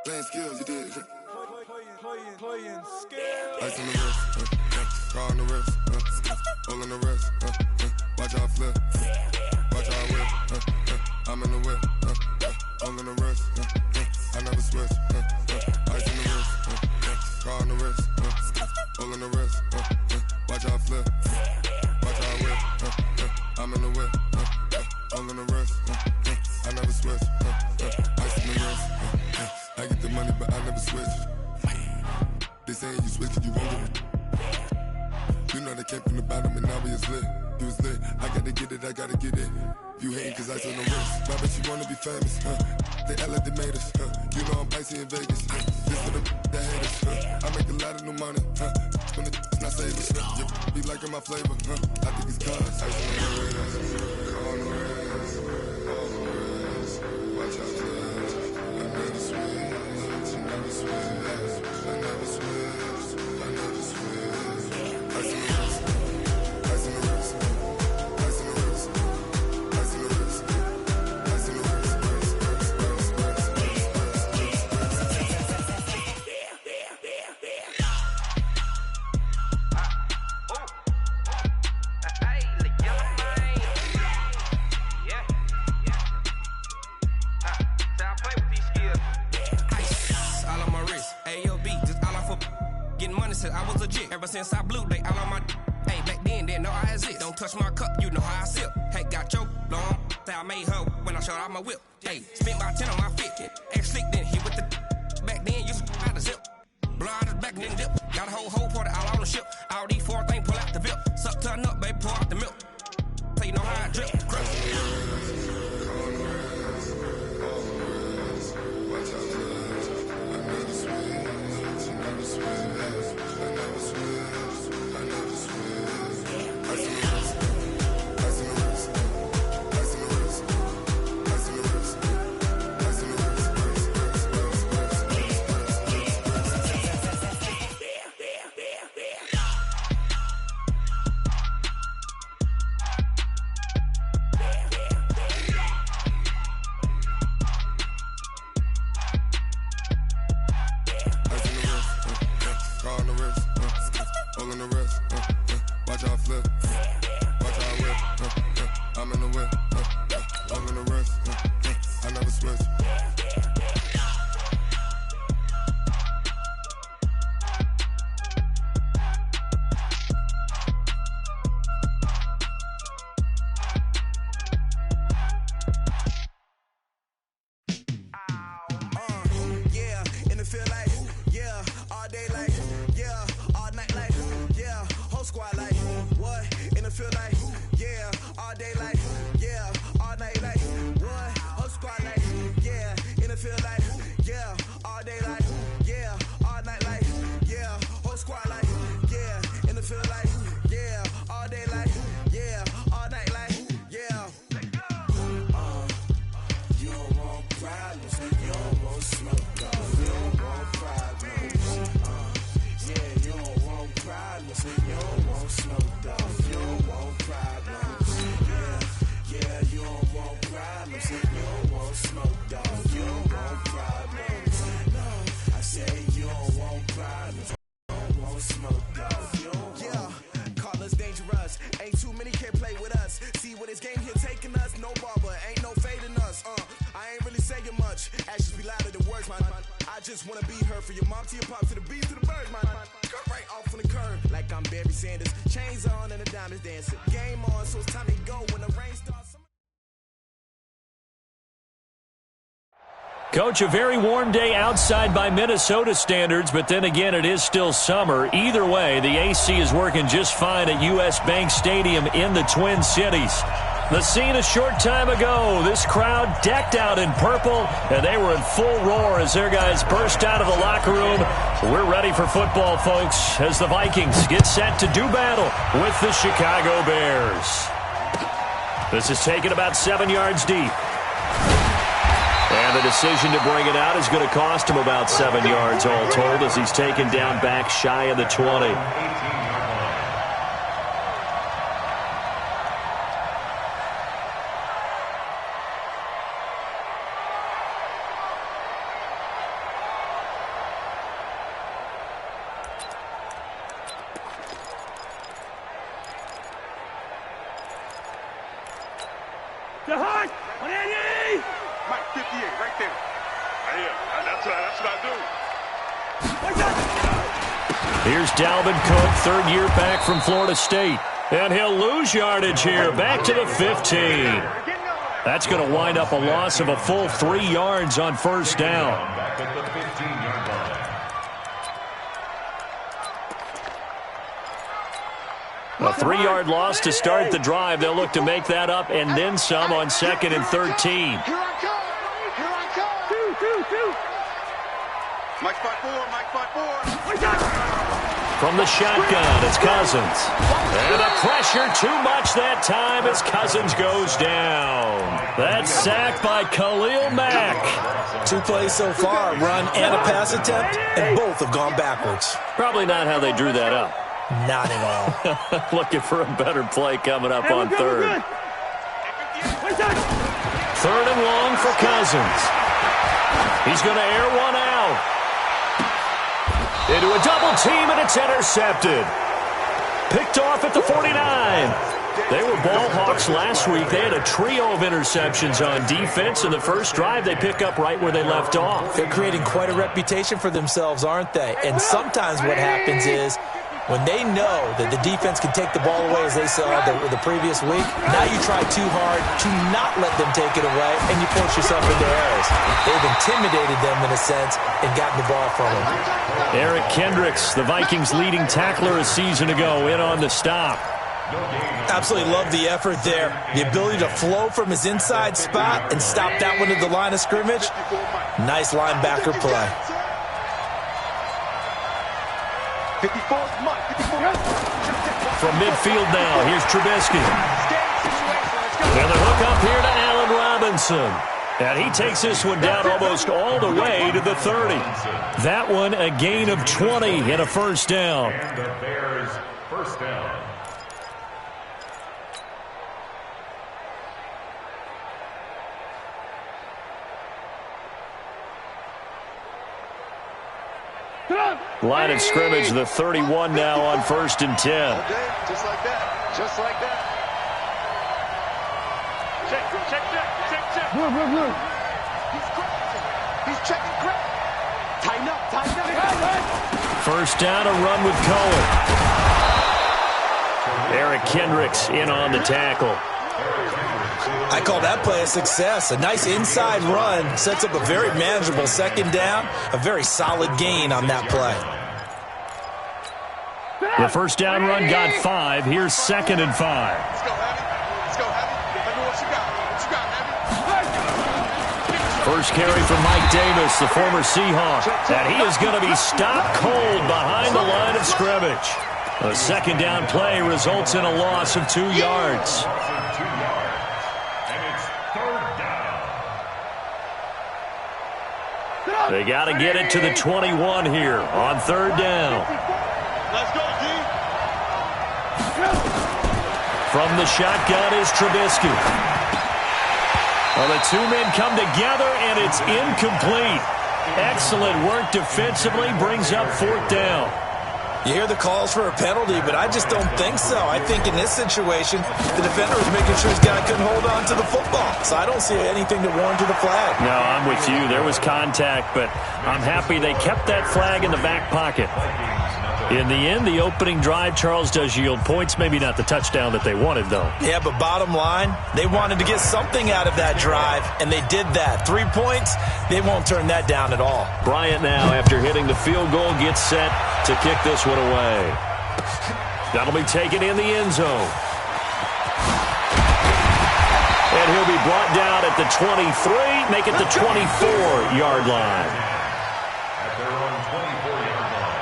Playing skills, you did. Playing skills. Ice on the wrist, car on the wrist, all on the wrist, watch how I flip, watch how I whip, I'm in the whip, all on the wrist, I never switch, ice on the wrist, car on the wrist, all on the wrist, watch how I flip, watch how I whip, I'm in the whip, all on the wrist, I never switch, ice on the wrist, I get the money but I never switch. They saying you switch it, you won't get it. You know they came from the bottom and now we is lit. You was lit, I gotta get it, I gotta get it. You hating cause ice on the wrist. Why bet you wanna be famous, They act like they made us, You know I'm icy in Vegas, This for the that hate us, I make a lot of new money, When the not savers, You be liking my flavor, I think it's cause ice on the wrist, on the wrist, on the wrist. Watch out, flash. I never switch, I never switch. I never switch, I never switch. Ice in the wrist, ice in the wrist, ice in the wrist, ice in the wrist, ice in the wrist, Since I was legit, ever since I blew, they all on my hey, back then, didn't know I exist. Don't touch my cup, you know how I sip. Hey, got your long, say I made her when I showed out my whip. Hey, spent about 10 on my fit, ex slick, then hit with the back then, used to out the zip. Blood is back, then dip. Got a whole party all on the ship. All these four things pull out the VIP. Suck, turn up, baby, pour out the milk. So you know how I drip. Coach, a very warm day outside by Minnesota standards, but then again, it is still summer. Either way, the AC is working just fine at U.S. Bank Stadium in the Twin Cities. The scene a short time ago, this crowd decked out in purple, and they were in full roar as their guys burst out of the locker room. We're ready for football, folks, as the Vikings get set to do battle with the Chicago Bears. This is taken about 7 yards deep. And the decision to bring it out is going to cost him about 7 yards all told as he's taken down back shy of the 20. Mike 58, right there. Yeah, that's what I do. Here's Dalvin Cook, third year back from Florida State. And he'll lose yardage here, back to the 15. That's going to wind up a loss of a full 3 yards on first down. A 3-yard loss to start the drive. They'll look to make that up and then some on 2nd and 13. Here I come. Mike 5-4, Mike 5-4. From the shotgun, it's Cousins. And a pressure too much that time as Cousins goes down. That's sacked by Khalil Mack. 2 plays so far, run and a pass attempt, and both have gone backwards. Probably not how they drew that up. Not at all. Looking for a better play coming up on third. 3rd and long for Cousins. He's going to air one out. Into a double team, and it's intercepted. Picked off at the 49. They were ball hawks last week. They had a trio of interceptions on defense. In the first drive, they pick up right where they left off. They're creating quite a reputation for themselves, aren't they? And sometimes what happens is when they know that the defense can take the ball away, as they saw the previous week, now you try too hard to not let them take it away, and you force yourself into errors. They've intimidated them in a sense and gotten the ball from them. Eric Kendricks, the Vikings' leading tackler a season ago, in on the stop. Absolutely love the effort there. The ability to flow from his inside spot and stop that one at the line of scrimmage. Nice linebacker play. 54, Mike, 54. From midfield now, here's Trubisky. And the hook up here to Allen Robinson. And he takes this one down almost all the way to the 30. That one a gain of 20 and a first down. And the Bears first down. Line of scrimmage, the 31 now on 1st and 10. Just like that. Just like that. Check. Look. He's checking correct. Tighten up. First down, a run with Cohen. Eric Kendricks in on the tackle. I call that play a success. A nice inside run sets up a very manageable 2nd down. A very solid gain on that play. The first down run got 5. Here's 2nd and 5. Let's go, Heavy. Let me what you got. Heavy? First carry from Mike Davis, the former Seahawk. And he is going to be stopped cold behind the line of scrimmage. A 2nd down play results in a loss of 2 yards. They got to get it to the 21 here on 3rd down. Let's go, D. From the shotgun is Trubisky. Well, the 2 men come together, and it's incomplete. Excellent work defensively, brings up 4th down. You hear the calls for a penalty, but I just don't think so. I think in this situation, the defender was making sure his guy couldn't hold on to the football. So I don't see anything to warrant to the flag. No, I'm with you. There was contact, but I'm happy they kept that flag in the back pocket. In the end, the opening drive, Charles, does yield points. Maybe not the touchdown that they wanted, though. Yeah, but bottom line, they wanted to get something out of that drive, and they did that. 3 points, they won't turn that down at all. Bryant now, after hitting the field goal, gets set to kick this one away. That'll be taken in the end zone. And he'll be brought down at the 23, make it the 24-yard line. At their own 24-yard line.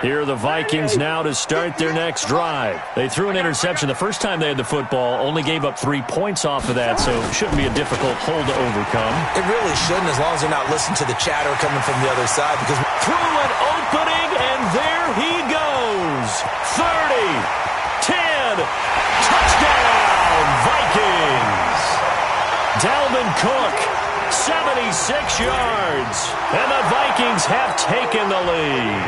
Here are the Vikings now to start their next drive. They threw an interception the first time they had the football, only gave up 3 points off of that, so it shouldn't be a difficult hole to overcome. It really shouldn't, as long as they're not listening to the chatter coming from the other side. Because through an opening, and there he goes. 30, 10, touchdown. Dalvin Cook, 76 yards. And the Vikings have taken the lead.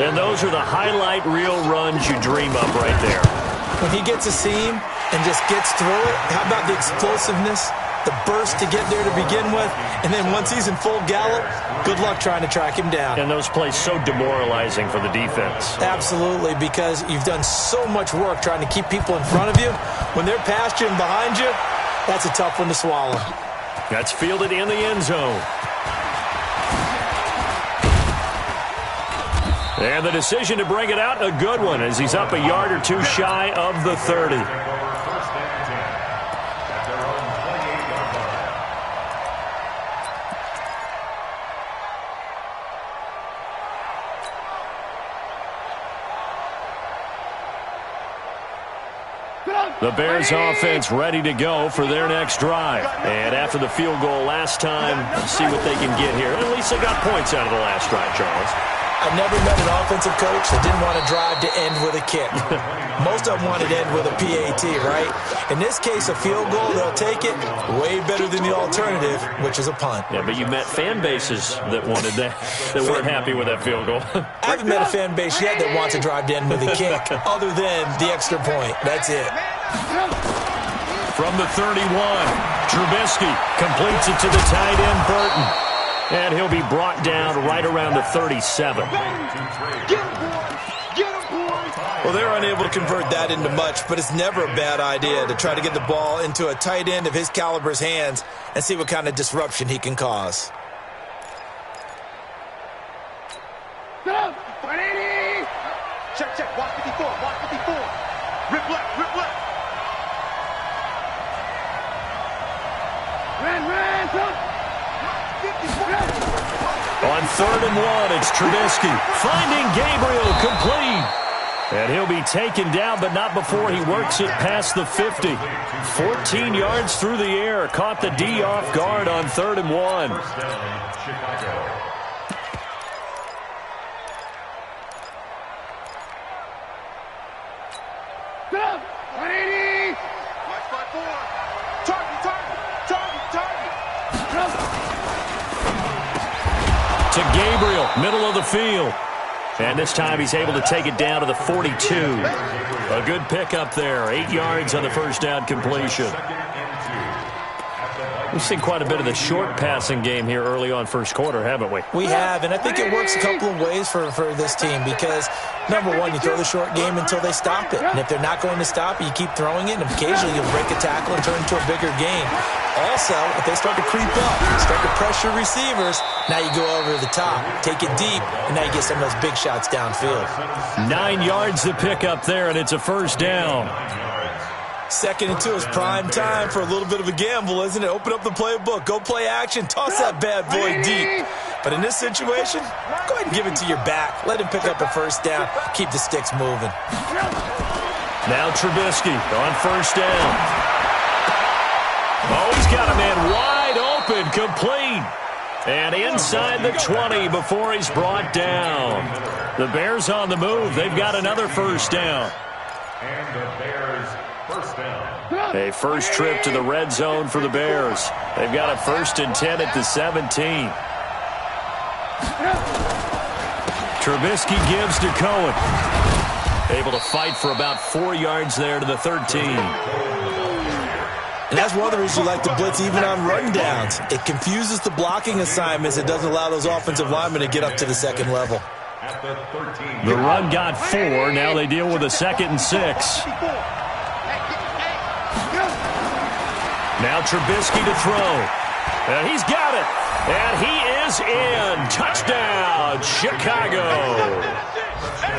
And those are the highlight reel runs you dream of right there. When he gets a seam and just gets through it, how about the explosiveness, the burst to get there to begin with, and then once he's in full gallop, good luck trying to track him down. And those plays so demoralizing for the defense. Absolutely, because you've done so much work trying to keep people in front of you. When they're past you and behind you, that's a tough one to swallow. That's fielded in the end zone. And the decision to bring it out, a good one, as he's up a yard or two shy of the 30. The Bears offense ready to go for their next drive. And after the field goal last time, see what they can get here. At least they got points out of the last drive, Charles. I've never met an offensive coach that didn't want to drive to end with a kick. Most of them wanted to end with a PAT, right? In this case, a field goal, they'll take it way better than the alternative, which is a punt. Yeah, but you met fan bases that wanted that, that weren't happy with that field goal. I haven't met a fan base yet that wants to drive to end with a kick, other than the extra point. That's it. From the 31, Trubisky completes it to the tight end, Burton. And he'll be brought down right around the 37. Well, they're unable to convert that into much, but it's never a bad idea to try to get the ball into a tight end of his caliber's hands and see what kind of disruption he can cause. Check, check. Watch 54. Watch 54. Rip left. Rip left. Ran. On 3rd and 1, it's Trubisky finding Gabriel complete. And he'll be taken down, but not before he works it past the 50. 14 yards through the air. Caught the D off guard on 3rd and 1. First down, Chicago. To Gabriel, middle of the field. And this time he's able to take it down to the 42. A good pickup there. 8 yards on the first down completion. We've seen quite a bit of the short passing game here early on first quarter, haven't we? We have, and I think it works a couple of ways for this team because, number one, you throw the short game until they stop it. And if they're not going to stop it, you keep throwing it, and occasionally you'll break a tackle and turn into a bigger game. Also, if they start to creep up, start to pressure receivers, now you go over the top, take it deep, and now you get some of those big shots downfield. 9 yards to pick up there, and it's a first down. 2nd and 2 is prime time for a little bit of a gamble, isn't it? Open up the playbook, go play action, toss that bad boy deep. But in this situation, go ahead and give it to your back. Let him pick up a first down. Keep the sticks moving. Now Trubisky on first down. Oh, he's got a man wide open, complete. And inside the 20 before he's brought down. The Bears on the move. They've got another first down. And the Bears first down. A first trip to the red zone for the Bears. They've got a 1st and 10 at the 17. Trubisky gives to Cohen. Able to fight for about 4 yards there to the 13. And that's one of the reasons you like to blitz even on rundowns. It confuses the blocking assignments. It doesn't allow those offensive linemen to get up to the second level. At the 13. The run got 4. Now they deal with a 2nd and 6. Now Trubisky to throw. And he's got it. And he is in. Touchdown, Chicago.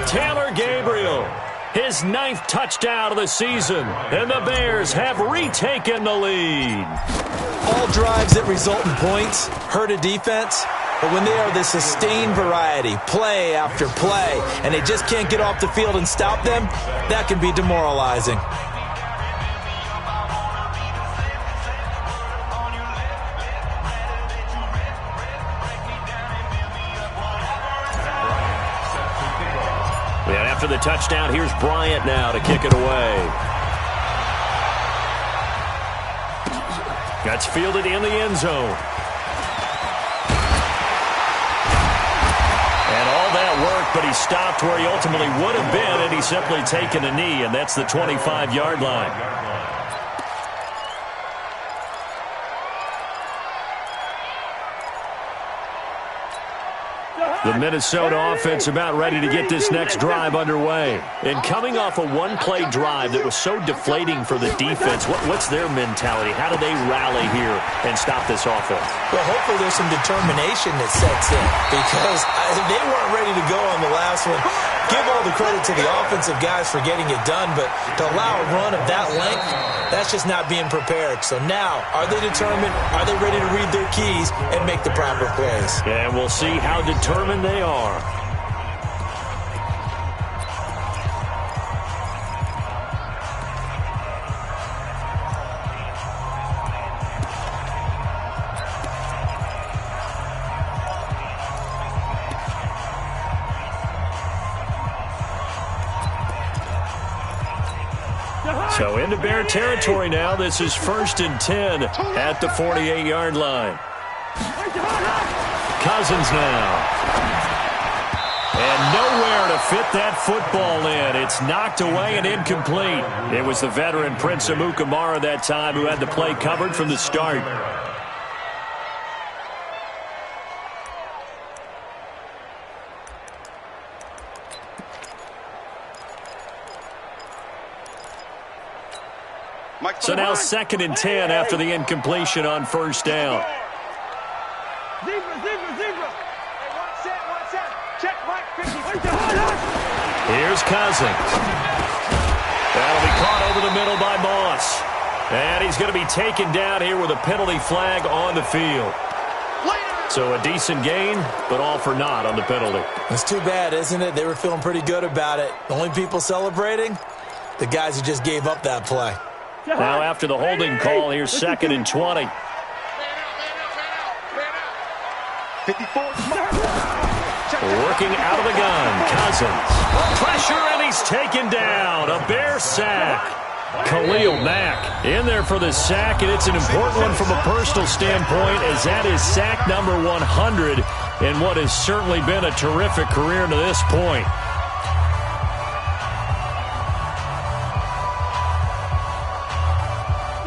Taylor Gabriel, his 9th touchdown of the season. And the Bears have retaken the lead. All drives that result in points hurt a defense. But when they are the sustained variety, play after play, and they just can't get off the field and stop them, that can be demoralizing. And after the touchdown, here's Bryant now to kick it away. That's fielded in the end zone. And all that work, but he stopped where he ultimately would have been, and he's simply taken a knee, and that's the 25-yard line. The Minnesota offense about ready to get this next drive underway. And coming off a one-play drive that was so deflating for the defense, what's their mentality? How do they rally here and stop this offense? Well, hopefully there's some determination that sets in because they weren't ready to go on the last one. Give all the credit to the offensive guys for getting it done, but to allow a run of that length, that's just not being prepared. So now, are they determined? Are they ready to read their keys and make the proper plays? And we'll see how determined they are. So into Bear territory now. This is 1st and 10 at the 48-yard line. Cousins now. And nowhere to fit that football in. It's knocked away and incomplete. It was the veteran Prince Amukamara that time who had the play covered from the start. So now 2nd and 10 after the incompletion on 1st down. Here's Cousins. That'll be caught over the middle by Moss. And he's going to be taken down here with a penalty flag on the field. So a decent gain, but all for naught on the penalty. It's too bad, isn't it? They were feeling pretty good about it. The only people celebrating, the guys who just gave up that play. Now after the holding call, here's 2nd and 20. 54. Working out of the gun, Cousins. Pressure, and he's taken down. A Bear sack. Khalil Mack in there for the sack, and it's an important one from a personal standpoint as that is sack number 100 in what has certainly been a terrific career to this point.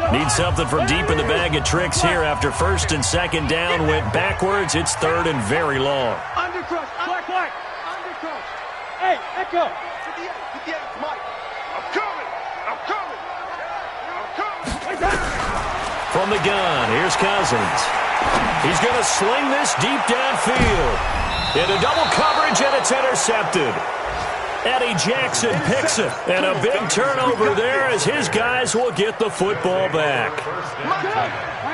Need something from deep in the bag of tricks here after 1st and 2nd down went backwards. It's 3rd and very long. Undercrush, Clark, undercrush. Hey, echo. 58, Mike. I'm coming. From the gun, here's Cousins. He's going to sling this deep downfield. Into double coverage, and it's intercepted. Eddie Jackson picks it, and a big turnover there as his guys will get the football back.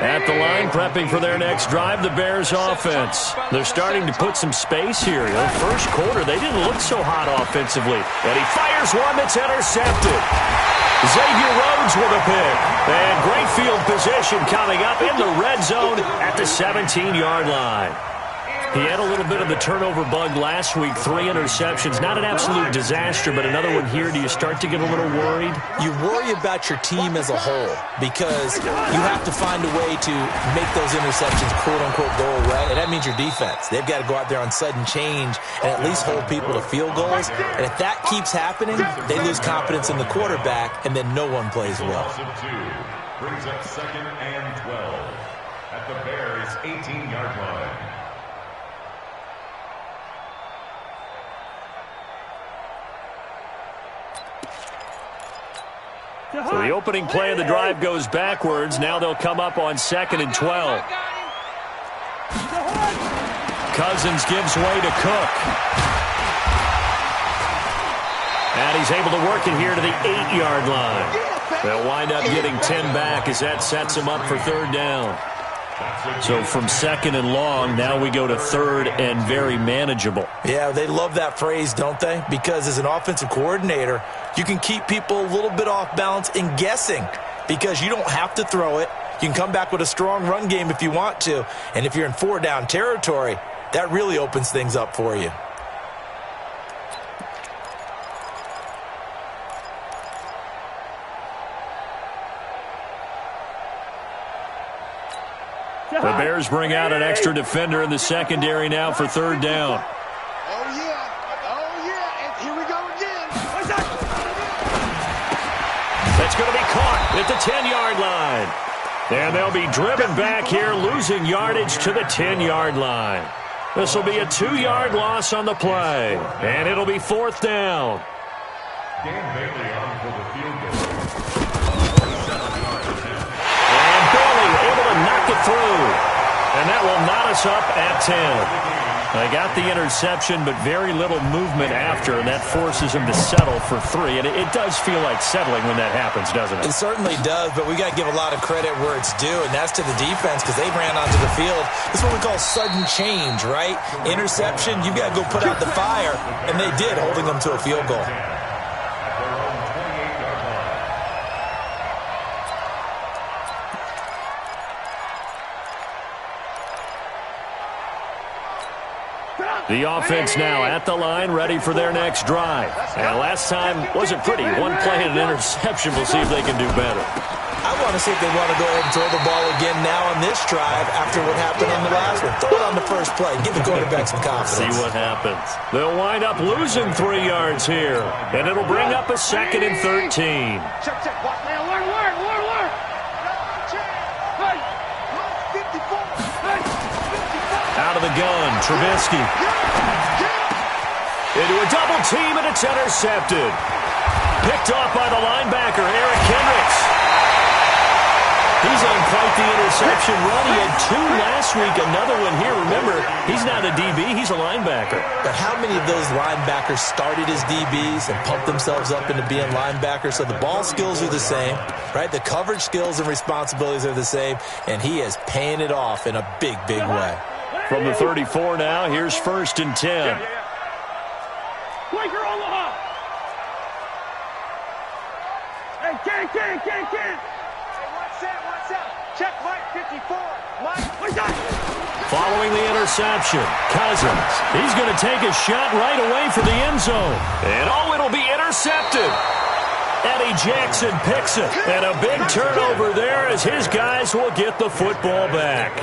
At the line, prepping for their next drive, the Bears offense. They're starting to put some space here. The first quarter, they didn't look so hot offensively. And he fires one that's intercepted. Xavier Rhodes with a pick. And great field position coming up in the red zone at the 17-yard line. He had a little bit of the turnover bug last week, 3 interceptions. Not an absolute disaster, but another one here. Do you start to get a little worried? You worry about your team as a whole because you have to find a way to make those interceptions, quote-unquote, go away. And that means your defense. They've got to go out there on sudden change and at least hold people to field goals. And if that keeps happening, they lose confidence in the quarterback, and then no one plays well. Brings up 2nd and 12 at the Bears' 18-yard line. So the opening play of the drive goes backwards. Now they'll come up on 2nd and 12. Cousins gives way to Cook. And he's able to work it here to the 8-yard line. They'll wind up getting 10 back as that sets them up for 3rd down. So from 2nd and long, now we go to 3rd and very manageable. Yeah, they love that phrase, don't they? Because as an offensive coordinator, you can keep people a little bit off balance and guessing because you don't have to throw it. You can come back with a strong run game if you want to. And if you're in 4-down territory, that really opens things up for you. The Bears bring out an extra defender in the secondary now for third down. Oh, yeah. And here we go again. That's going to be caught at the 10-yard line. And they'll be driven back here, losing yardage to the 10-yard line. This will be a 2-yard loss on the play, and it'll be fourth down. Dan Bailey on for the field goal. And Bailey able to knock it through. And that will knot us up at 10. They got the interception, but very little movement after, and that forces him to settle for 3. And it does feel like settling when that happens, doesn't it? It certainly does, but we got to give a lot of credit where it's due, and that's to the defense because they ran onto the field. This is what we call sudden change, right? Interception, you've got to go put out the fire, and they did, holding them to a field goal. The offense now at the line, ready for their next drive. And last time wasn't pretty. One play and an interception. We'll see if they can do better. I want to see if they want to go ahead and throw the ball again now on this drive after what happened on the last one. Throw it on the first play. Give the quarterback some confidence. See what happens. They'll wind up losing 3 yards here. And it'll bring up a 2nd and 13. Check. Watch, man. Alert. Hey, 54. Hey, 54. Out of the gun, Trubisky. Into a double team, and it's intercepted. Picked off by the linebacker, Eric Kendricks. He's on quite the interception run. He had 2 last week, another one here. Remember, he's not a DB, he's a linebacker. But how many of those linebackers started as DBs and pumped themselves up into being linebackers? So the ball skills are the same, right? The coverage skills and responsibilities are the same, and he is paying it off in a big, big way. From the 34 now, here's 1st and 10. Quaker Omaha. Hey, can't. Hey, what's that? Check, Mike, 54. Mike, what's that? Following the interception, Cousins. He's going to take a shot right away for the end zone. And it'll be intercepted. Eddie Jackson picks it. And a big turnover there as his guys will get the football back.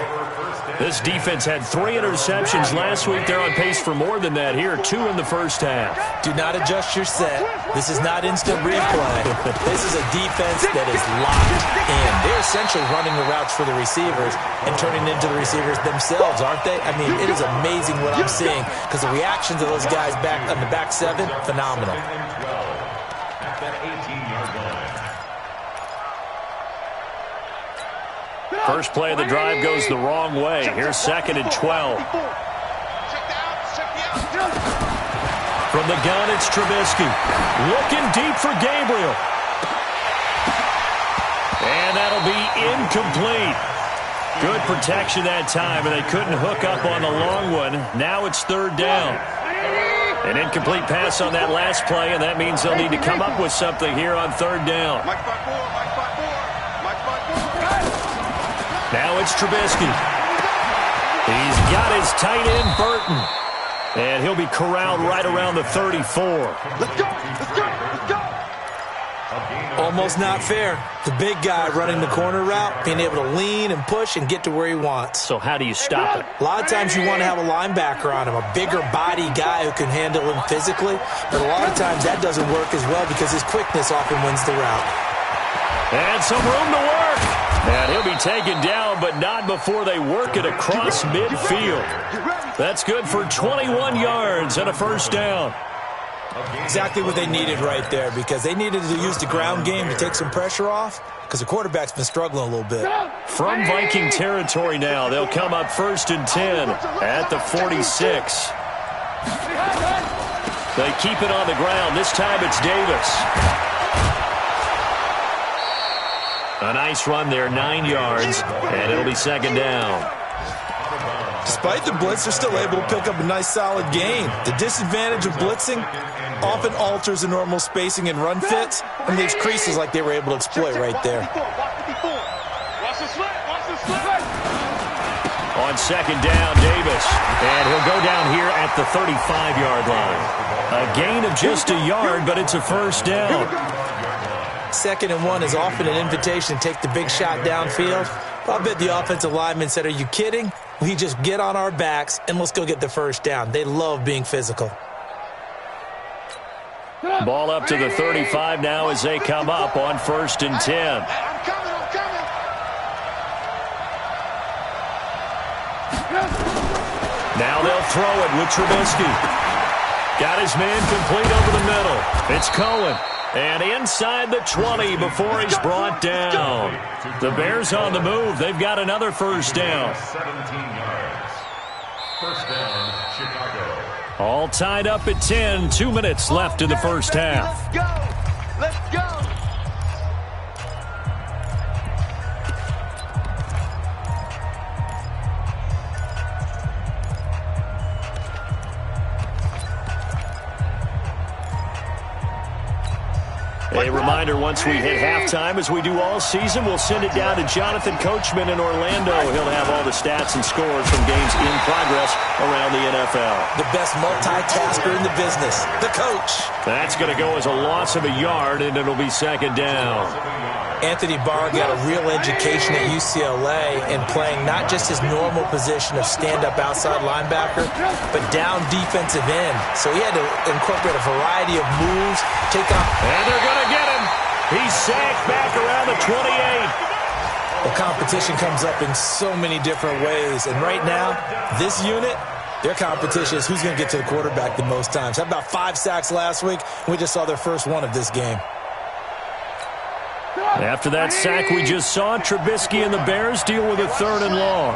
This defense had 3 interceptions last week. They're on pace for more than that here. 2 in the first half. Do not adjust your set. This is not instant replay. This is a defense that is locked in. They're essentially running the routes for the receivers and turning into the receivers themselves, aren't they? I mean, it is amazing what I'm seeing because the reactions of those guys back on the back 7, phenomenal. At that 18-yard line. First play of the drive goes the wrong way. Here's 2nd and 12. From the gun, it's Trubisky. Looking deep for Gabriel. And that'll be incomplete. Good protection that time, and they couldn't hook up on the long one. Now it's 3rd down. An incomplete pass on that last play, and that means they'll need to come up with something here on 3rd down. Now it's Trubisky. He's got his tight end, Burton. And he'll be corralled right around the 34. Let's go. Almost not fair. The big guy running the corner route, being able to lean and push and get to where he wants. So how do you stop it? A lot of times you want to have a linebacker on him, a bigger body guy who can handle him physically. But a lot of times that doesn't work as well because his quickness often wins the route. And some room to work. And he'll be taken down, but not before they work it across midfield. That's good for 21 yards and a 1st down. Exactly what they needed right there because they needed to use the ground game to take some pressure off because the quarterback's been struggling a little bit. From Viking territory now, they'll come up 1st and 10 at the 46. They keep it on the ground. This time it's Davis. A nice run there, 9 yards, and it'll be 2nd down. Despite the blitz, they're still able to pick up a nice, solid gain. The disadvantage of blitzing often alters the normal spacing and run fits and leaves creases like they were able to exploit right there. On 2nd down, Davis, and he'll go down here at the 35-yard line. A gain of just a yard, but it's a 1st down. 2nd and 1 is often an invitation to take the big shot downfield. A I bet the offensive linemen said, are you kidding? We just get on our backs and let's go get the first down. They love being physical. Ball up to the 35 now as they come up on 1st and 10. I'm coming. Now they'll throw it with Trubisky. Got his man complete over the middle. It's Cohen. And inside the 20 before he's brought down. The Bears on the move. They've got another first down. 17 yards. First down, Chicago. All tied up at 10. 2 minutes left in the first half. Let's go. A reminder, once we hit halftime, as we do all season, we'll send it down to Jonathan Coachman in Orlando. He'll have all the stats and scores from games in progress around the NFL. The best multitasker in the business, the coach. That's going to go as a loss of a yard, and it'll be second down. Anthony Barr got a real education at UCLA in playing not just his normal position of stand-up outside linebacker, but down defensive end. So he had to incorporate a variety of moves, take off. And they're going to get him. He's sacked back around the 28. The competition comes up in so many different ways. And right now, this unit, their competition is who's going to get to the quarterback the most times. Had about 5 sacks last week. We just saw their first one of this game. After that sack we just saw, Trubisky and the Bears deal with a 3rd and long.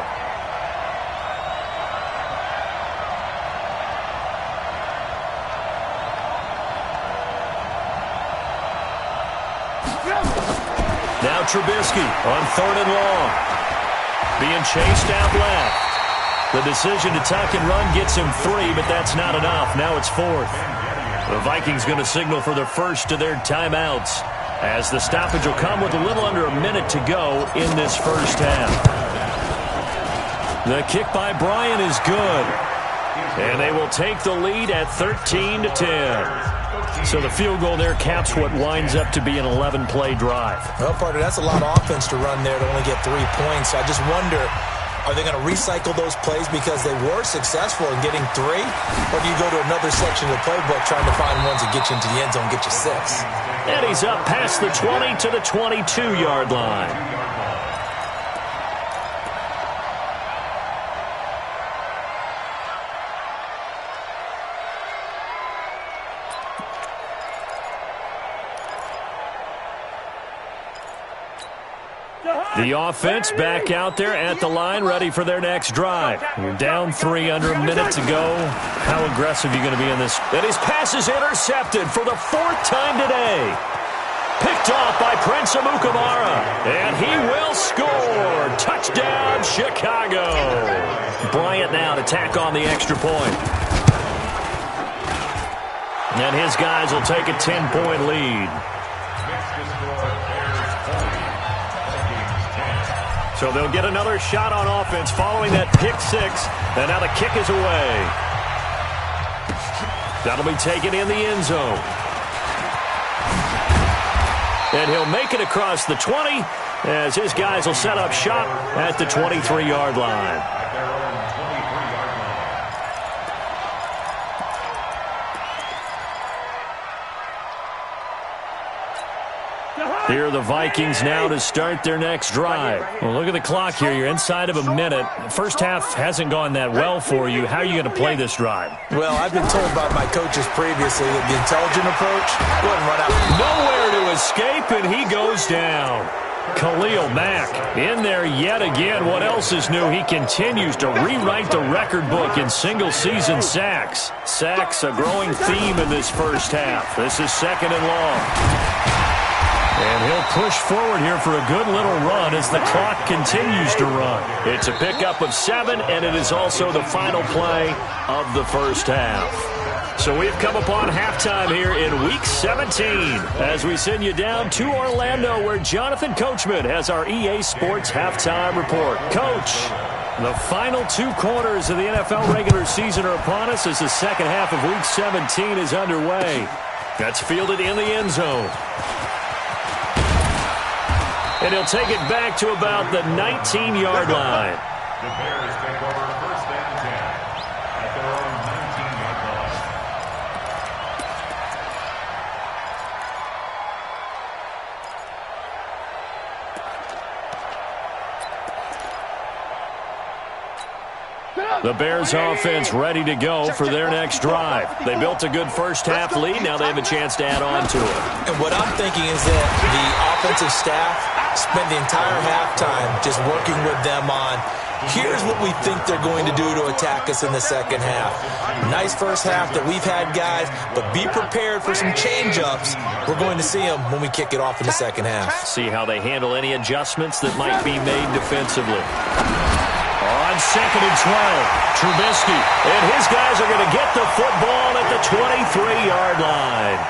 Now Trubisky on 3rd and long. Being chased out left. The decision to tuck and run gets him 3, but that's not enough. Now it's 4th. The Vikings going to signal for the first of their timeouts, as the stoppage will come with a little under a minute to go in this first half. The kick by Bryant is good, and they will take the lead at 13-10. So the field goal there caps what winds up to be an 11-play drive. Well, partner, that's a lot of offense to run there to only get 3 points. So I just wonder, are they going to recycle those plays because they were successful in getting 3? Or do you go to another section of the playbook trying to find ones that get you into the end zone and get you 6? And he's up past the 20 to the 22-yard line. The offense back out there at the line, ready for their next drive. You're down 3, under a minute to go. How aggressive are you going to be in this? And his pass is intercepted for the 4th time today. Picked off by Prince Amukamara. And he will score. Touchdown, Chicago. Bryant now to tack on the extra point. And his guys will take a 10-point lead. So they'll get another shot on offense following that pick 6. And now the kick is away. That'll be taken in the end zone. And he'll make it across the 20 as his guys will set up shop at the 23-yard line. Here are the Vikings now to start their next drive. Well, look at the clock here. You're inside of a minute. First half hasn't gone that well for you. How are you going to play this drive? Well, I've been told by my coaches previously that the intelligent approach, go ahead and run out. Nowhere to escape, and he goes down. Khalil Mack in there yet again. What else is new? He continues to rewrite the record book in single-season sacks. Sacks, a growing theme in this first half. This is 2nd and long. And he'll push forward here for a good little run as the clock continues to run. It's a pickup of 7, and it is also the final play of the first half. So we've come upon halftime here in Week 17 as we send you down to Orlando, where Jonathan Coachman has our EA Sports Halftime Report. Coach, the final 2 quarters of the NFL regular season are upon us as the second half of Week 17 is underway. That's fielded in the end zone. And he'll take it back to about the 19-yard line. The Bears take over first and 10 at their own 19-yard line. The Bears offense ready to go for their next drive. They built a good first-half lead. Now they have a chance to add on to it. And what I'm thinking is that the offensive staff spent the entire halftime just working with them on, here's what we think they're going to do to attack us in the second half. Nice first half that we've had, guys, but be prepared for some change-ups. We're going to see them when we kick it off in the second half. See how they handle any adjustments that might be made defensively. On 2nd and 12, Trubisky and his guys are going to get the football at the 23-yard line.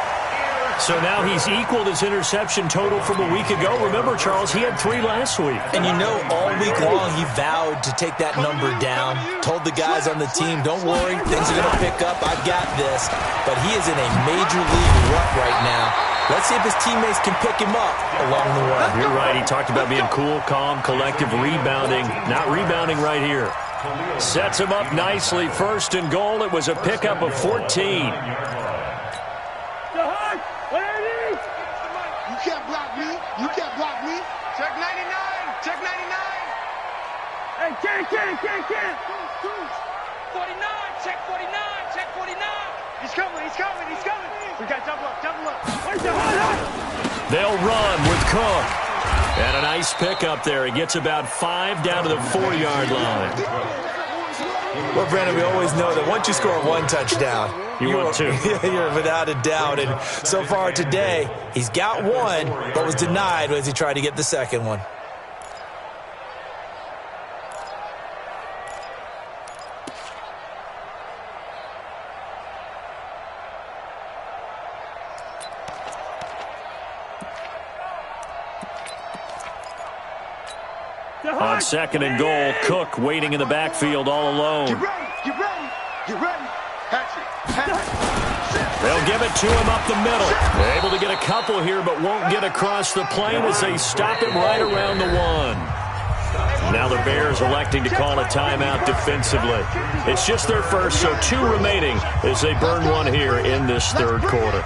So now he's equaled his interception total from a week ago. Remember, Charles, he had 3 last week. And you know, all week long he vowed to take that number down. Told the guys on the team, don't worry, things are going to pick up. I've got this. But he is in a major league rut right now. Let's see if his teammates can pick him up along the way. You're right. He talked about being cool, calm, collective, rebounding. Not rebounding right here. Sets him up nicely. 1st and goal. It was a pickup of 14. You can't block me. You can't block me. Check 99. Check 99. Hey, Ken. 49. Check 49. Check 49. He's coming. We got double up. Where's the hot? They'll run with Cook. And a nice pickup there. He gets about 5 down to the 4-yard line. Well, Brandon, we always know that once you score 1 touchdown, you want 2. You're without a doubt. And so far today, he's got 1, but was denied as he tried to get the second one. On 2nd and goal, Cook waiting in the backfield all alone. Get ready. They'll give it to him up the middle. They're able to get a couple here, but won't get across the plane as they stop it right around the 1. Now the Bears electing to call a timeout defensively. It's just their first, so 2 remaining as they burn 1 here in this 3rd quarter.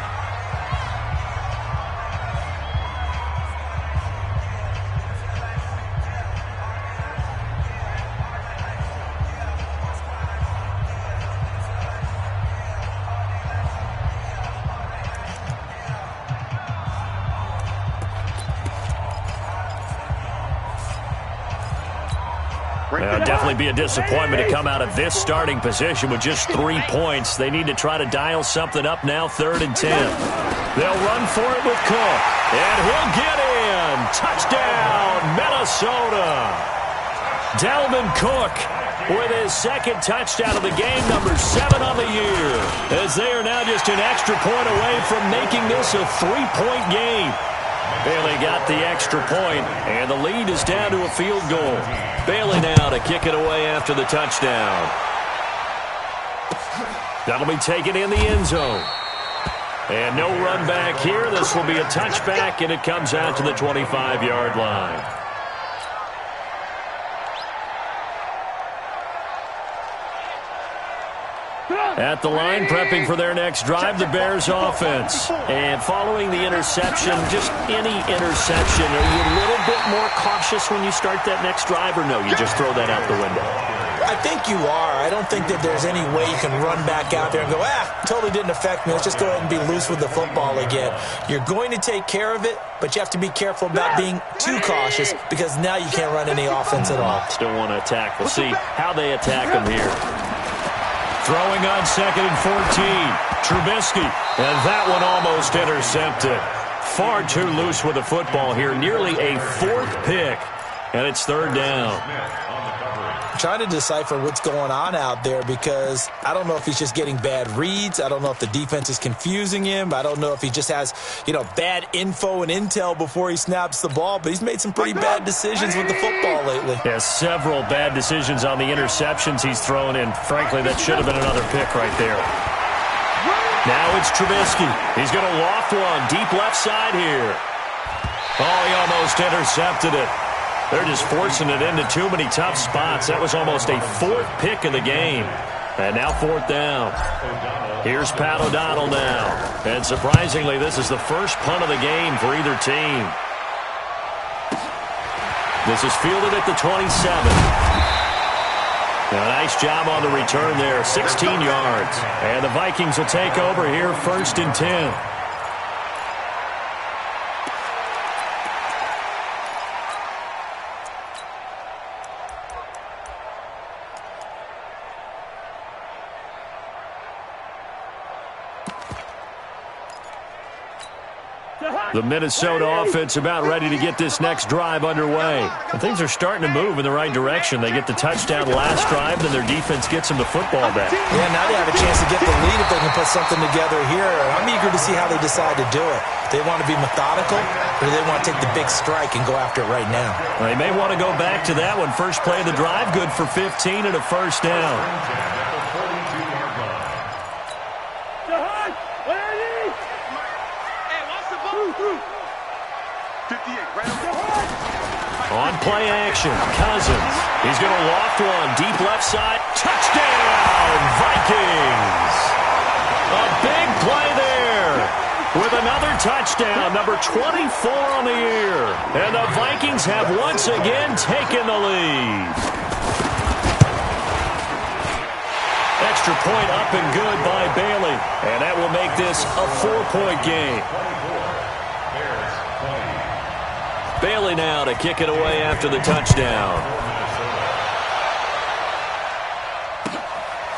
It'll definitely be a disappointment to come out of this starting position with just 3 points. They need to try to dial something up now, 3rd and 10. They'll run for it with Cook, and he'll get in. Touchdown, Minnesota. Dalvin Cook with his 2nd touchdown of the game, number 7 on the year, as they are now just an extra point away from making this a 3-point game. Bailey got the extra point, and the lead is down to a field goal. Bailey now to kick it away after the touchdown. That'll be taken in the end zone. And no run back here. This will be a touchback, and it comes out to the 25-yard line. At the line, prepping for their next drive, the Bears offense. And following the interception, just any interception, are you a little bit more cautious when you start that next drive, or no, you just throw that out the window? I think you are. I don't think that there's any way you can run back out there and go, totally didn't affect me. Let's just go ahead and be loose with the football again. You're going to take care of it, but you have to be careful about being too cautious because now you can't run any offense at all. Still want to attack. We'll see how they attack them here. Throwing on 2nd and 14. Trubisky, and that one almost intercepted. Far too loose with the football here. Nearly a 4th pick, and it's 3rd down. I'm trying to decipher what's going on out there because I don't know if he's just getting bad reads. I don't know if the defense is confusing him. I don't know if he just has, bad info and intel before he snaps the ball, but he's made some pretty bad decisions with the football lately. Yeah, several bad decisions on the interceptions he's thrown in. Frankly, that should have been another pick right there. Now it's Trubisky. He's going to loft one deep left side here. Oh, he almost intercepted it. They're just forcing it into too many tough spots. That was almost a fourth pick of the game. And now fourth down. Here's Pat O'Donnell now. And surprisingly, this is the first punt of the game for either team. This is fielded at the 27. Now, nice job on the return there. 16 yards. And the Vikings will take over here, 1st and 10. The Minnesota offense about ready to get this next drive underway. And things are starting to move in the right direction. They get the touchdown last drive, then their defense gets them the football back. Yeah, now they have a chance to get the lead if they can put something together here. I'm eager to see how they decide to do it. They want to be methodical, or do they want to take the big strike and go after it right now? Well, they may want to go back to that one. First play of the drive, good for 15 and a first down. On play action, Cousins. He's going to loft one, deep left side. Touchdown, Vikings! A big play there with another touchdown, number 24 on the year. And the Vikings have once again taken the lead. Extra point up and good by Bailey. And that will make this a 4-point game. Bailey now to kick it away after the touchdown.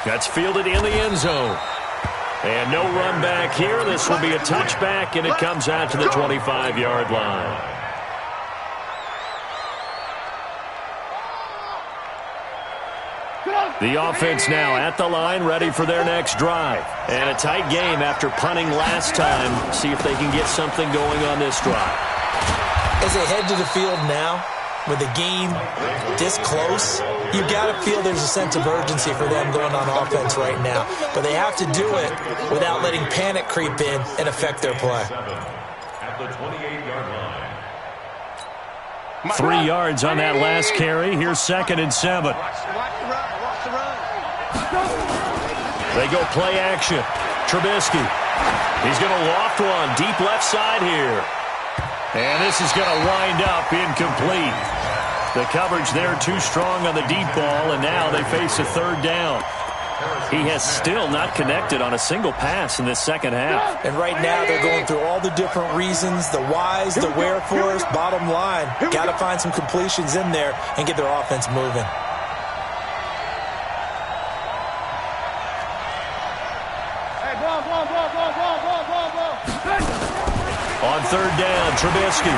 That's fielded in the end zone. And no run back here. This will be a touchback, and it comes out to the 25-yard line. The offense now at the line, ready for their next drive. And a tight game after punting last time. See if they can get something going on this drive. As they head to the field now, with the game this close, you've got to feel there's a sense of urgency for them going on offense right now. But they have to do it without letting panic creep in and affect their play. At the 28-yard line. 3 yards on that last carry. Here's 2nd and 7. They go play action. Trubisky. He's going to loft one deep left side here. And this is going to wind up incomplete. The coverage there too strong on the deep ball, and now they face a 3rd down. He has still not connected on a single pass in this second half. And right now they're going through all the different reasons, the whys, the wherefores. Bottom line, got to find some completions in there and get their offense moving. On 3rd down, Trubisky.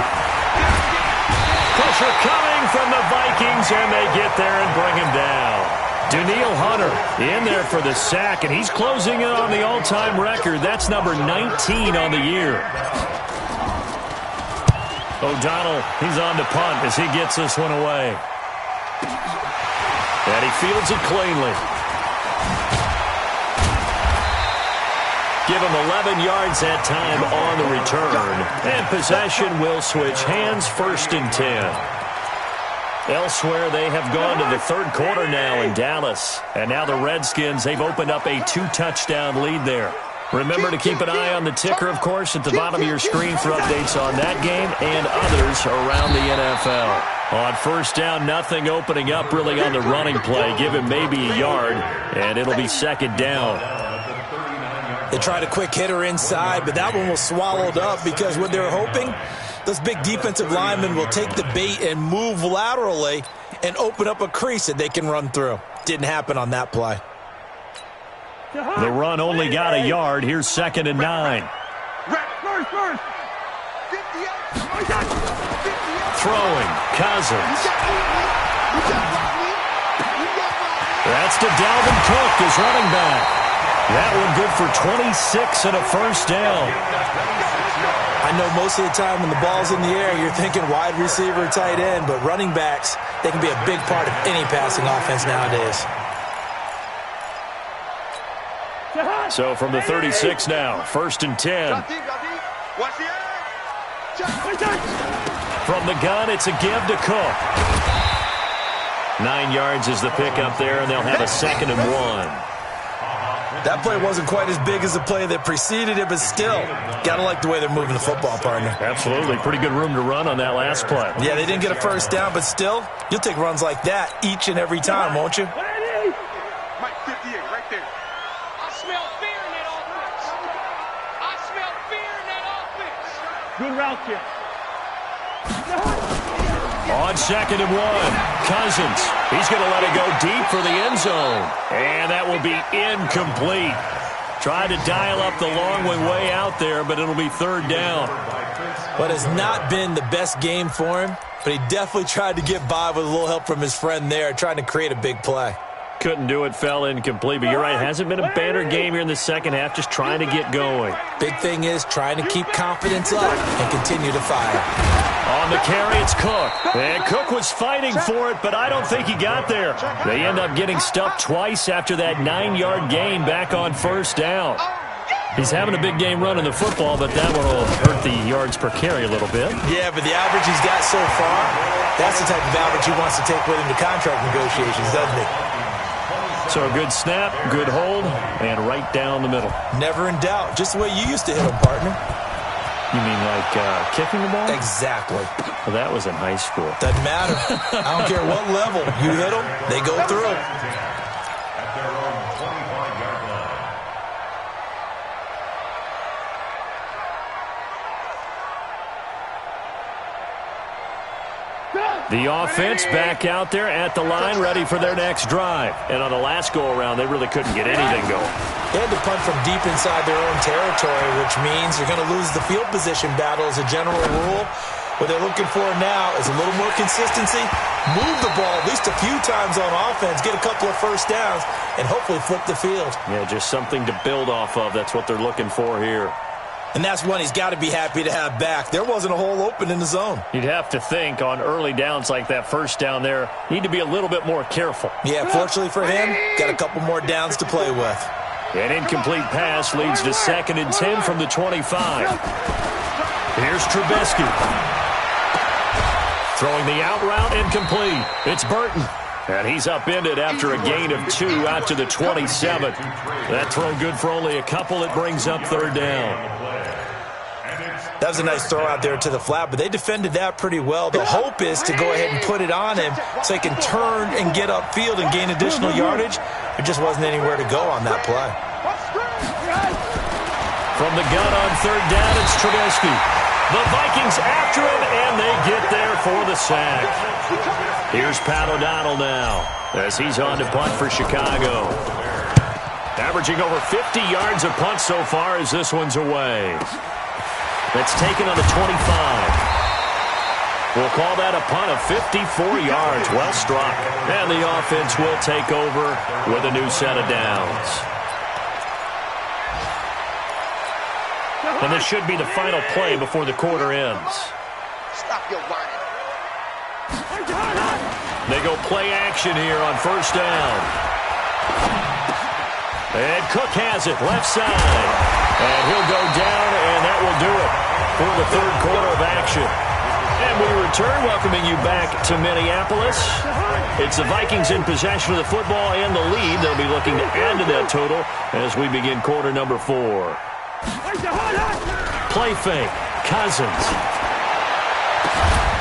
Pressure coming from the Vikings, and they get there and bring him down. Danielle Hunter in there for the sack, and he's closing in on the all-time record. That's number 19 on the year. O'Donnell, he's on to punt as he gets this one away. And he fields it cleanly. Give him 11 yards that time on the return. And possession will switch hands, 1st and 10. Elsewhere, they have gone to the 3rd quarter now in Dallas. And now the Redskins, they've opened up a 2-touchdown lead there. Remember to keep an eye on the ticker, of course, at the bottom of your screen for updates on that game and others around the NFL. On 1st down, nothing opening up really on the running play. Give him maybe a yard, and it'll be 2nd down. They tried a quick hitter inside, but that one was swallowed up because what they're hoping, those big defensive linemen will take the bait and move laterally and open up a crease that they can run through. Didn't happen on that play. The run only got a yard. Here's 2nd and 9. Throwing, Cousins. That's to Dalvin Cook, his running back. That one good for 26 and a 1st down. I know most of the time when the ball's in the air, you're thinking wide receiver, tight end, but running backs, they can be a big part of any passing offense nowadays. So from the 36 now, 1st and 10. From the gun, it's a give to Cook. 9 yards is the pickup there, and they'll have a 2nd and 1. That play wasn't quite as big as the play that preceded it, but still, got to like the way they're moving the football, partner. Absolutely. Pretty good room to run on that last play. Yeah, they didn't get a first down, but still, you'll take runs like that each and every time, won't you? Mike 58, right there. I smell fear in that offense. I smell fear in that offense. Good route, kid. On 2nd and 1, Cousins. He's going to let it go deep for the end zone. And that will be incomplete. Tried to dial up the long way out there, but it'll be 3rd down. But it's not been the best game for him, but he definitely tried to get by with a little help from his friend there, trying to create a big play. Couldn't do it, fell incomplete. But you're right, hasn't been a banner game here in the second half, just trying to get going. Big thing is trying to keep confidence up and continue to fire. On the carry, it's Cook. And Cook was fighting for it, but I don't think he got there. They end up getting stuffed twice after that 9-yard gain back on 1st down. He's having a big game running the football, but that one will hurt the yards per carry a little bit. Yeah, but the average he's got so far, that's the type of average he wants to take with him to contract negotiations, doesn't he? So a good snap, good hold, and right down the middle. Never in doubt. Just the way you used to hit him, partner. You mean like kicking the ball? Exactly. Well, that was in high school. Doesn't matter. I don't care what level. You hit them, they go through. At their own 25-yard line. The offense back out there at the line, ready for their next drive. And on the last go-around, they really couldn't get anything going. They had to punt from deep inside their own territory, which means you're going to lose the field position battle as a general rule. What they're looking for now is a little more consistency, move the ball at least a few times on offense, get a couple of first downs, and hopefully flip the field. Yeah, just something to build off of. That's what they're looking for here. And that's one he's got to be happy to have back. There wasn't a hole open in the zone. You'd have to think on early downs like that first down there, need to be a little bit more careful. Yeah, fortunately for him, got a couple more downs to play with. An incomplete pass leads to 2nd and 10 from the 25. Here's Trubisky. Throwing the out route, incomplete. It's Burton. And he's upended after a gain of 2 out to the 27. That throw good for only a couple. It brings up 3rd down. That was a nice throw out there to the flat, but they defended that pretty well. The hope is to go ahead and put it on him so he can turn and get upfield and gain additional yardage. There just wasn't anywhere to go on that play. From the gun on 3rd down, it's Trubisky. The Vikings after him, and they get there for the sack. Here's Pat O'Donnell now as he's on to punt for Chicago. Averaging over 50 yards a punt so far as this one's away. That's taken on the 25. We'll call that a punt of 54 yards. Well struck. And the offense will take over with a new set of downs. And this should be the final play before the quarter ends. Stop your whining. They go play action here on 1st down. And Cook has it, left side. And he'll go down, and that will do it for the 3rd quarter of action. And we return, welcoming you back to Minneapolis. It's the Vikings in possession of the football and the lead. They'll be looking to add to that total as we begin quarter number 4. Play fake, Cousins.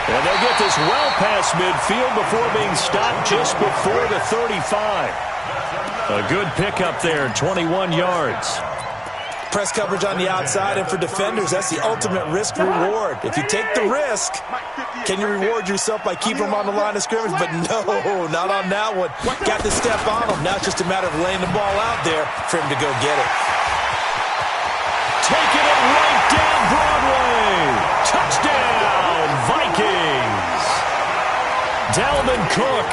And they'll get this well past midfield before being stopped just before the 35. A good pickup there, 21 yards. Press coverage on the outside, and for defenders, that's the ultimate risk-reward. If you take the risk, can you reward yourself by keeping them on the line of scrimmage? But no, not on that one. Got to step on them. Now it's just a matter of laying the ball out there for him to go get it. Taking it right down Broadway. Touchdown, Vikings. Dalvin Cook,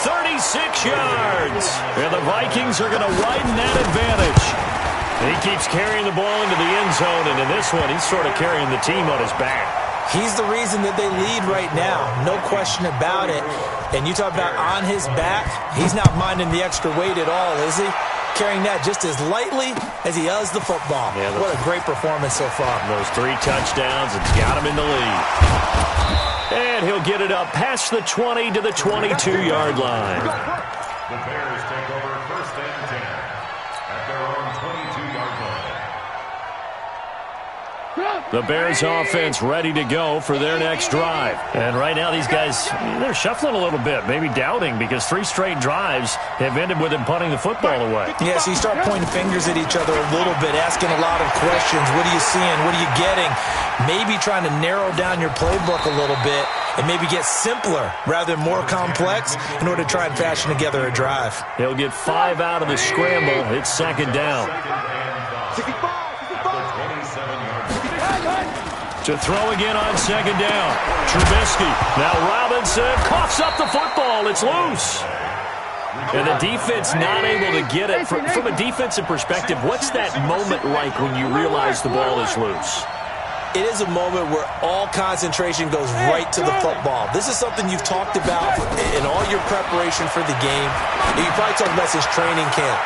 36 yards. And the Vikings are going to widen that advantage. He keeps carrying the ball into the end zone, and in this one, he's sort of carrying the team on his back. He's the reason that they lead right now, no question about it. And you talk about on his back, he's not minding the extra weight at all, is he? carrying that just as lightly as he does the football. Yeah, what a great performance so far. Those 3 touchdowns, it's got him in the lead. And he'll get it up past the 20 to the 22-yard line. The Bears take over 1st and 10 at their own 22-yard line. The Bears offense ready to go for their next drive. And right now these guys, they're shuffling a little bit, maybe doubting, because 3 straight drives have ended with them punting the football away. Yeah, so you start pointing fingers at each other a little bit, asking a lot of questions. What are you seeing? What are you getting? Maybe trying to narrow down your playbook a little bit and maybe get simpler rather than more complex in order to try and fashion together a drive. He'll get 5 out of the scramble. It's 2nd down. 65. To throw again on 2nd down. Trubisky. Now Robinson coughs up the football. It's loose. And the defense not able to get it. From a defensive perspective, what's that moment like when you realize the ball is loose? It is a moment where all concentration goes right to the football. This is something you've talked about in all your preparation for the game. You probably talked about since training camp.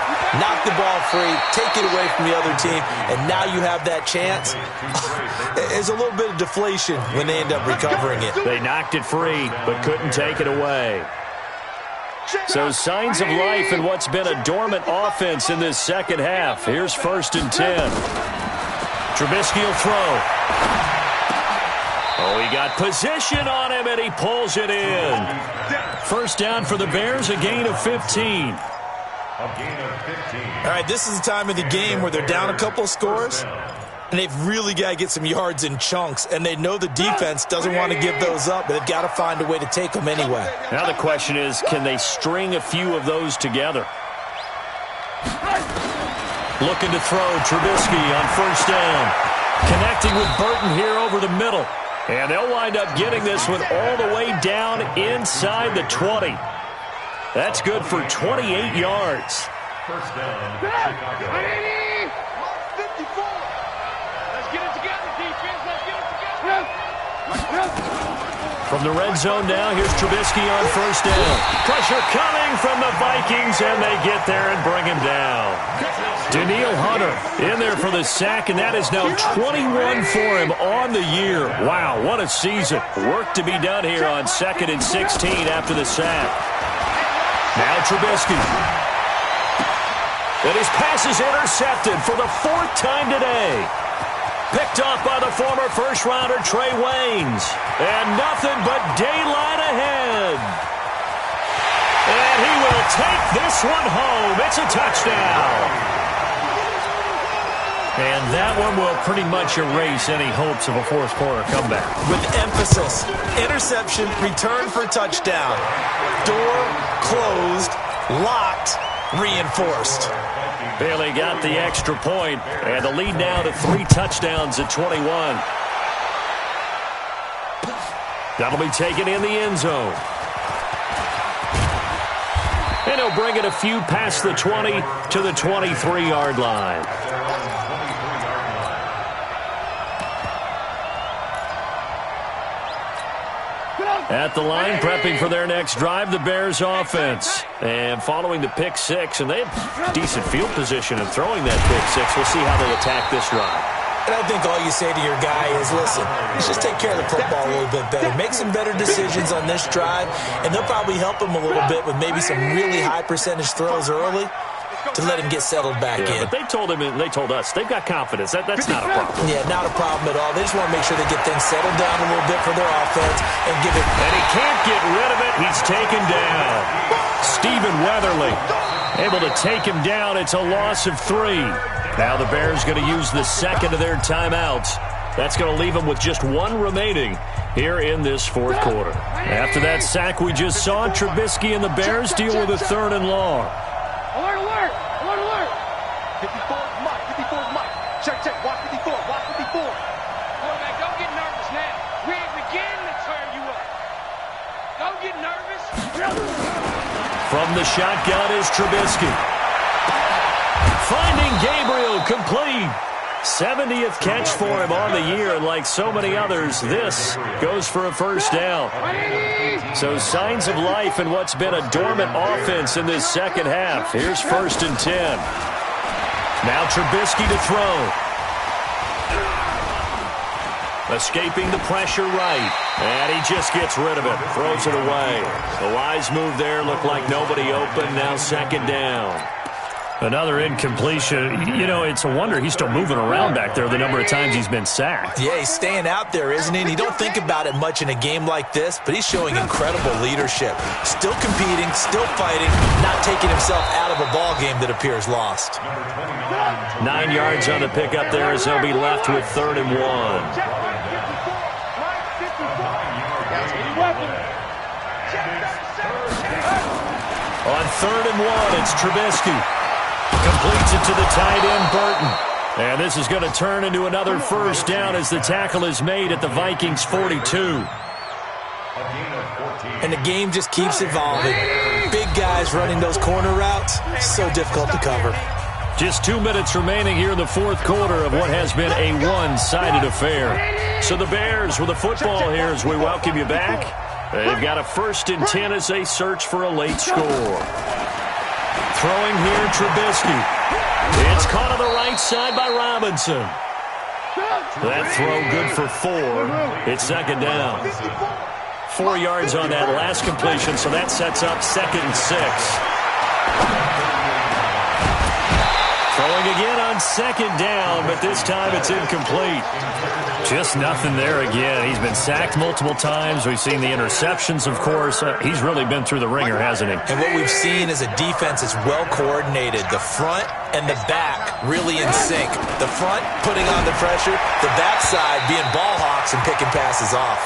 Knock the ball free, take it away from the other team, and now you have that chance. There's a little bit of deflation when they end up recovering it. They knocked it free, but couldn't take it away. So signs of life in what's been a dormant offense in this second half. Here's 1st and 10. Trubisky will throw. Oh, he got position on him, and he pulls it in. 1st down for the Bears, a gain of 15. All right, this is the time of the game where they're down a couple of scores, and they've really got to get some yards in chunks, and they know the defense doesn't want to give those up, but they've got to find a way to take them anyway. Now the question is, can they string a few of those together? Looking to throw, Trubisky on 1st down. Connecting with Burton here over the middle. And they'll wind up getting this one all the way down inside the 20. That's good for 28 yards. 1st down, Chicago. 54. Let's get it together, defense. Let's get it together. From the red zone now, here's Trubisky on 1st down. Pressure coming from the Vikings, and they get there and bring him down. Daniil Hunter in there for the sack, and that is now 21 for him on the year. Wow, what a season. Work to be done here on 2nd and 16 after the sack. Now Trubisky. And his pass is intercepted for the 4th time today. Picked off by the former first-rounder Trey Waynes. And nothing but daylight ahead. And he will take this one home. It's a touchdown. And that one will pretty much erase any hopes of a 4th quarter comeback. With emphasis, interception, return for touchdown. Door closed, locked, reinforced. Bailey got the extra point, and the lead now to 3 touchdowns at 21. That'll be taken in the end zone. And he'll bring it a few past the 20 to the 23-yard line. At the line, prepping for their next drive, the Bears offense. And following the pick 6, and they have decent field position in throwing that pick 6. We'll see how they attack this drive. And I think all you say to your guy is, listen, let's just take care of the football a little bit better. Make some better decisions on this drive, and they'll probably help him a little bit with maybe some really high percentage throws early to let him get settled back in. But they told him, and they told us, they've got confidence. That's not a problem. Yeah, not a problem at all. They just want to make sure they get things settled down a little bit for their offense and give it. And he can't get rid of it. He's taken down. Stephen Weatherly able to take him down. It's a loss of 3. Now the Bears going to use the 2nd of their timeouts. That's going to leave them with just 1 remaining here in this 4th quarter. After that sack we just saw, Trubisky and the Bears deal with a 3rd and long. Alert, alert! Alert, alert! 54 is Mike. 54 is Mike. Check, check. Watch 54. Watch 54. Quarterback, don't get nervous now. We ain't beginning to turn you up. Don't get nervous. From the shotgun is Trubisky. Finding Gabriel complete. 70th catch for him on the year, and like so many others, this goes for a first down. So signs of life in what's been a dormant offense in this second half. Here's 1st and 10. Now Trubisky to throw. Escaping the pressure right. And he just gets rid of it. Throws it away. The wise move there. Looked like nobody open. Now 2nd down. Another incompletion. You know, it's a wonder he's still moving around back there the number of times he's been sacked. Yeah, he's staying out there, isn't he? And you don't think about it much in a game like this, but he's showing incredible leadership. Still competing, still fighting, not taking himself out of a ball game that appears lost. 9 yards on the pickup there as they'll be left with 3rd and 1. On 3rd and 1, it's Trubisky. Completes it to the tight end, Burton. And this is going to turn into another first down as the tackle is made at the Vikings' 42. And the game just keeps evolving. Big guys running those corner routes, so difficult to cover. Just 2 minutes remaining here in the 4th quarter of what has been a one-sided affair. So the Bears with the football here as we welcome you back. They've got a 1st and 10 as they search for a late score. Throwing here, Trubisky. It's caught on the right side by Robinson. That throw good for 4. It's 2nd down. 4 yards on that last completion, so that sets up 2nd and 6. Throwing again on 2nd down, but this time it's incomplete. Just nothing there again. He's been sacked multiple times. We've seen the interceptions, of course. He's really been through the ringer, hasn't he? And what we've seen is a defense that's well coordinated. The front and the back really in sync. The front putting on the pressure, the backside being ball hawks and picking passes off.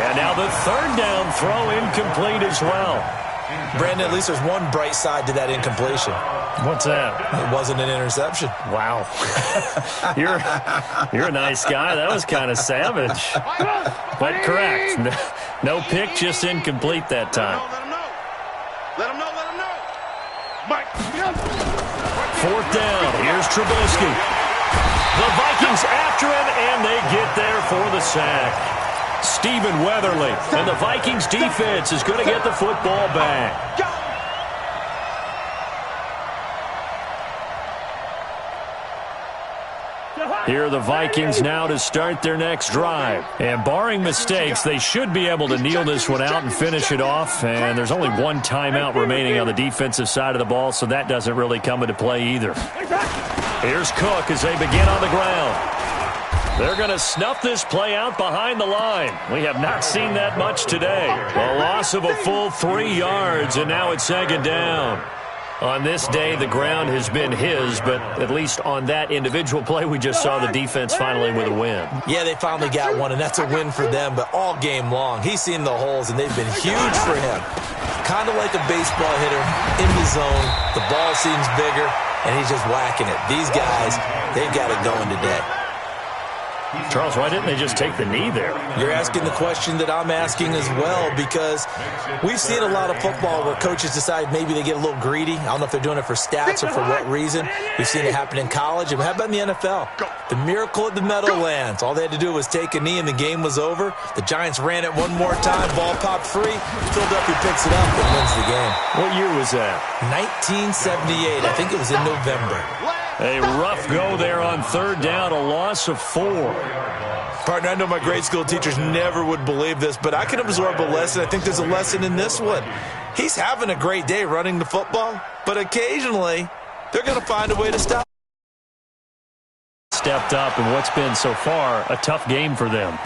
And now the 3rd down throw incomplete as well. Brandon, at least there's one bright side to that incompletion. What's that? It wasn't an interception. Wow. You're a nice guy. That was kind of savage. But correct. No pick, just incomplete that time. Let him know. 4th down. Here's Trubisky. The Vikings after him, and they get there for the sack. Stephen Weatherly, and the Vikings defense is going to get the football back. Here are the Vikings now to start their next drive. And barring mistakes, they should be able to kneel this one out and finish it off. And there's only one timeout remaining on the defensive side of the ball, so that doesn't really come into play either. Here's Cook as they begin on the ground. They're going to snuff this play out behind the line. We have not seen that much today. A loss of a full 3 yards, and now it's 2nd down. On this day, the ground has been his, but at least on that individual play, we just saw the defense finally with a win. Yeah, they finally got one, and that's a win for them, but all game long, he's seen the holes, and they've been huge for him. Kind of like a baseball hitter in the zone. The ball seems bigger, and he's just whacking it. These guys, they've got it going today. Charles, why didn't they just take the knee there? You're asking the question that I'm asking as well, because we've seen a lot of football where coaches decide maybe they get a little greedy. I don't know if they're doing it for stats or for what reason. We've seen it happen in college. And how about in the NFL? The miracle at the Meadowlands. All they had to do was take a knee and the game was over. The Giants ran it one more time. Ball popped free. Philadelphia picks it up and wins the game. What year was that? 1978. I think it was in November. A rough go there on 3rd down, a loss of 4. Partner, I know my grade school teachers never would believe this, but I can absorb a lesson. I think there's a lesson in this one. He's having a great day running the football, but occasionally they're going to find a way to stop. Stepped up in what's been so far a tough game for them.